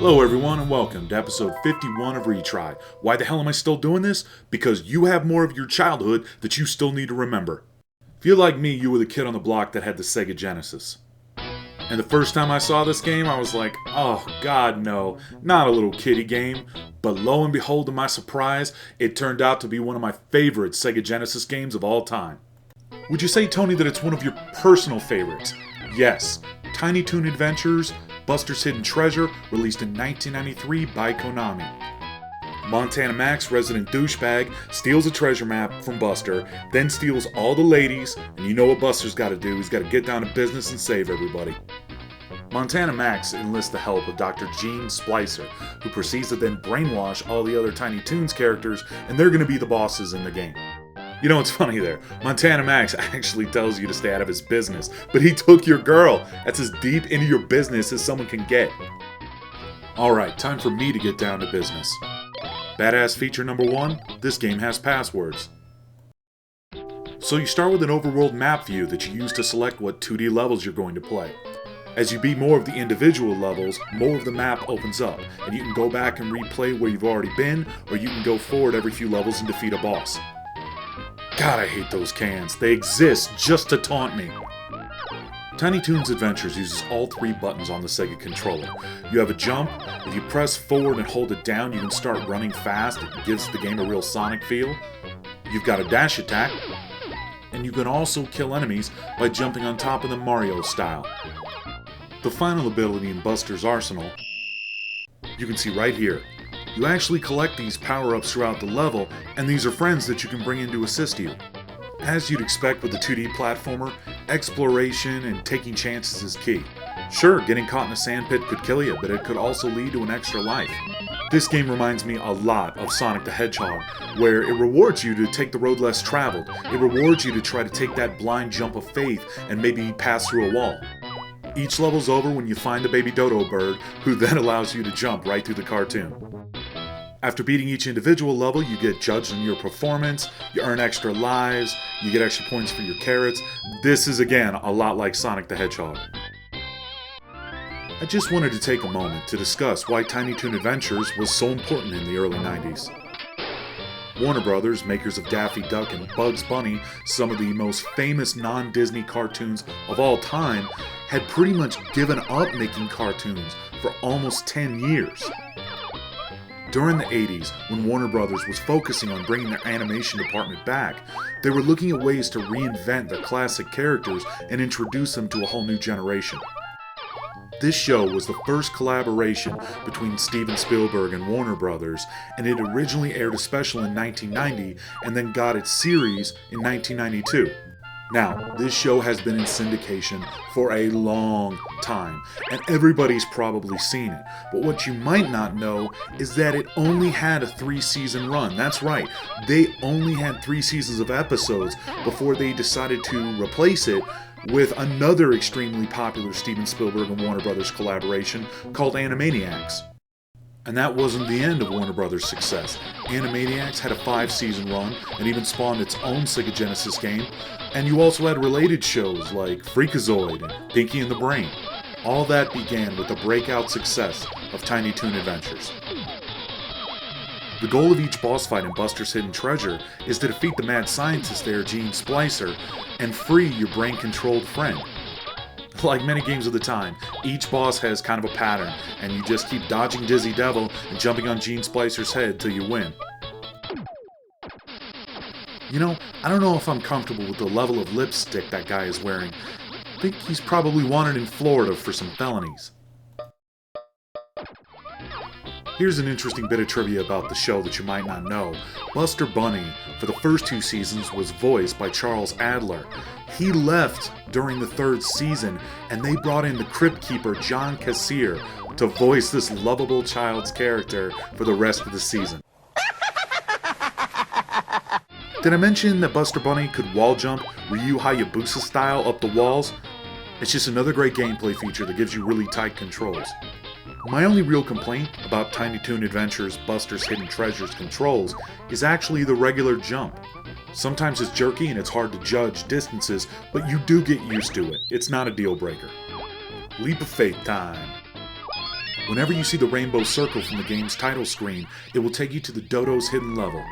Hello everyone and welcome to episode 51 of Retry. Why the hell am I still doing this? Because you have more of your childhood that you still need to remember. If you're like me, you were the kid on the block that had the Sega Genesis. And the first time I saw this game, I was like, oh god no, not a little kiddie game. But lo and behold, to my surprise, it turned out to be one of my favorite Sega Genesis games of all time. Would you say, Tony, that it's one of your personal favorites? Yes, Tiny Toon Adventures, Buster's Hidden Treasure, released in 1993 by Konami. Montana Max, resident douchebag, steals a treasure map from Buster, then steals all the ladies, and you know what Buster's got to do, he's got to get down to business and save everybody. Montana Max enlists the help of Dr. Gene Splicer, who proceeds to then brainwash all the other Tiny Toons characters, and they're going to be the bosses in the game. You know what's funny there? Montana Max actually tells you to stay out of his business, but he took your girl. That's as deep into your business as someone can get. Alright, time for me to get down to business. Badass feature number 1, this game has passwords. So you start with an overworld map view that you use to select what 2D levels you're going to play. As you beat more of the individual levels, more of the map opens up, and you can go back and replay where you've already been, or you can go forward every few levels and defeat a boss. God, I hate those cans. They exist just to taunt me. Tiny Toons Adventures uses all 3 buttons on the Sega controller. You have a jump. If you press forward and hold it down, you can start running fast. It gives the game a real Sonic feel. You've got a dash attack. And you can also kill enemies by jumping on top of them Mario style. The final ability in Buster's arsenal, you can see right here. You actually collect these power-ups throughout the level, and these are friends that you can bring in to assist you. As you'd expect with a 2D platformer, exploration and taking chances is key. Sure, getting caught in a sandpit could kill you, but it could also lead to an extra life. This game reminds me a lot of Sonic the Hedgehog, where it rewards you to take the road less traveled. It rewards you to try to take that blind jump of faith and maybe pass through a wall. Each level's over when you find the baby dodo bird, who then allows you to jump right through the cartoon. After beating each individual level, you get judged on your performance, you earn extra lives, you get extra points for your carrots. This is again a lot like Sonic the Hedgehog. I just wanted to take a moment to discuss why Tiny Toon Adventures was so important in the early 90s. Warner Brothers, makers of Daffy Duck and Bugs Bunny, some of the most famous non-Disney cartoons of all time, had pretty much given up making cartoons for almost 10 years. During the 80s, when Warner Brothers was focusing on bringing their animation department back, they were looking at ways to reinvent their classic characters and introduce them to a whole new generation. This show was the first collaboration between Steven Spielberg and Warner Brothers, and it originally aired a special in 1990 and then got its series in 1992. Now, this show has been in syndication for a long time, and everybody's probably seen it. But what you might not know is that it only had a 3-season run. That's right, they only had 3 seasons of episodes before they decided to replace it with another extremely popular Steven Spielberg and Warner Brothers collaboration called Animaniacs. And that wasn't the end of Warner Brothers' success. Animaniacs had a 5-season run and even spawned its own Sega Genesis game, and you also had related shows like Freakazoid and Pinky and the Brain. All that began with the breakout success of Tiny Toon Adventures. The goal of each boss fight in Buster's Hidden Treasure is to defeat the mad scientist there, Gene Splicer, and free your brain-controlled friend. Like many games of the time, each boss has kind of a pattern, and you just keep dodging Dizzy Devil and jumping on Gene Splicer's head till you win. You know, I don't know if I'm comfortable with the level of lipstick that guy is wearing. I think he's probably wanted in Florida for some felonies. Here's an interesting bit of trivia about the show that you might not know. Buster Bunny, for the first 2 seasons, was voiced by Charles Adler. He left during the 3rd season, and they brought in the Crypt Keeper John Cassier to voice this lovable child's character for the rest of the season. Did I mention that Buster Bunny could wall jump Ryu Hayabusa style up the walls? It's just another great gameplay feature that gives you really tight controls. My only real complaint about Tiny Toon Adventures Buster's Hidden Treasures controls is actually the regular jump. Sometimes it's jerky and it's hard to judge distances, but you do get used to it. It's not a deal breaker. Leap of faith time. Whenever you see the rainbow circle from the game's title screen, it will take you to the Dodo's hidden level.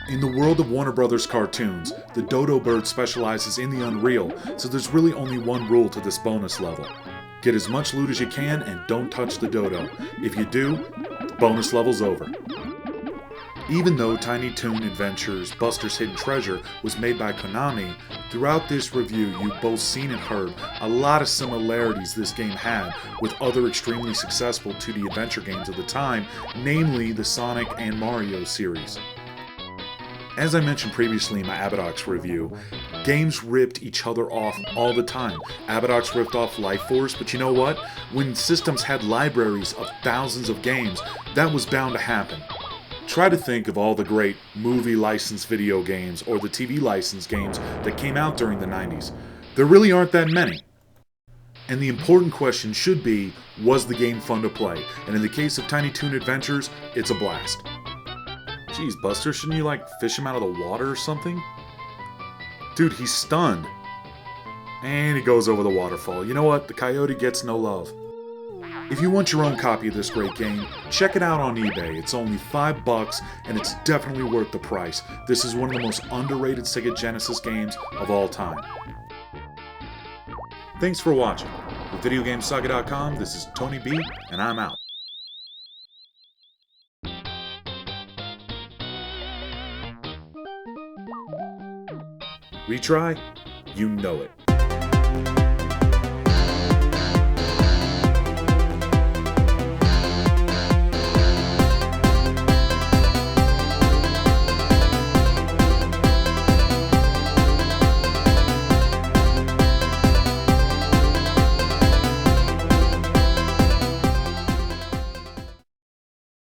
In the world of Warner Brothers cartoons, the Dodo bird specializes in the unreal, so there's really only one rule to this bonus level. Get as much loot as you can and don't touch the Dodo. If you do, the bonus level's over. Even though Tiny Toon Adventures Buster's Hidden Treasure was made by Konami, throughout this review you've both seen and heard a lot of similarities this game had with other extremely successful 2D adventure games of the time, namely the Sonic and Mario series. As I mentioned previously in my Abadox review, games ripped each other off all the time. Abadox ripped off Life Force, but you know what? When systems had libraries of thousands of games, that was bound to happen. Try to think of all the great movie licensed video games or the TV licensed games that came out during the 90s. There really aren't that many. And the important question should be, was the game fun to play? And in the case of Tiny Toon Adventures, it's a blast. Geez, Buster, shouldn't you fish him out of the water or something? Dude, he's stunned. And he goes over the waterfall. You know what? The coyote gets no love. If you want your own copy of this great game, check it out on eBay. It's only $5 and it's definitely worth the price. This is one of the most underrated Sega Genesis games of all time. Thanks for watching. With VideoGameSaga.com, this is Tony B, and I'm out. Retry? You know it.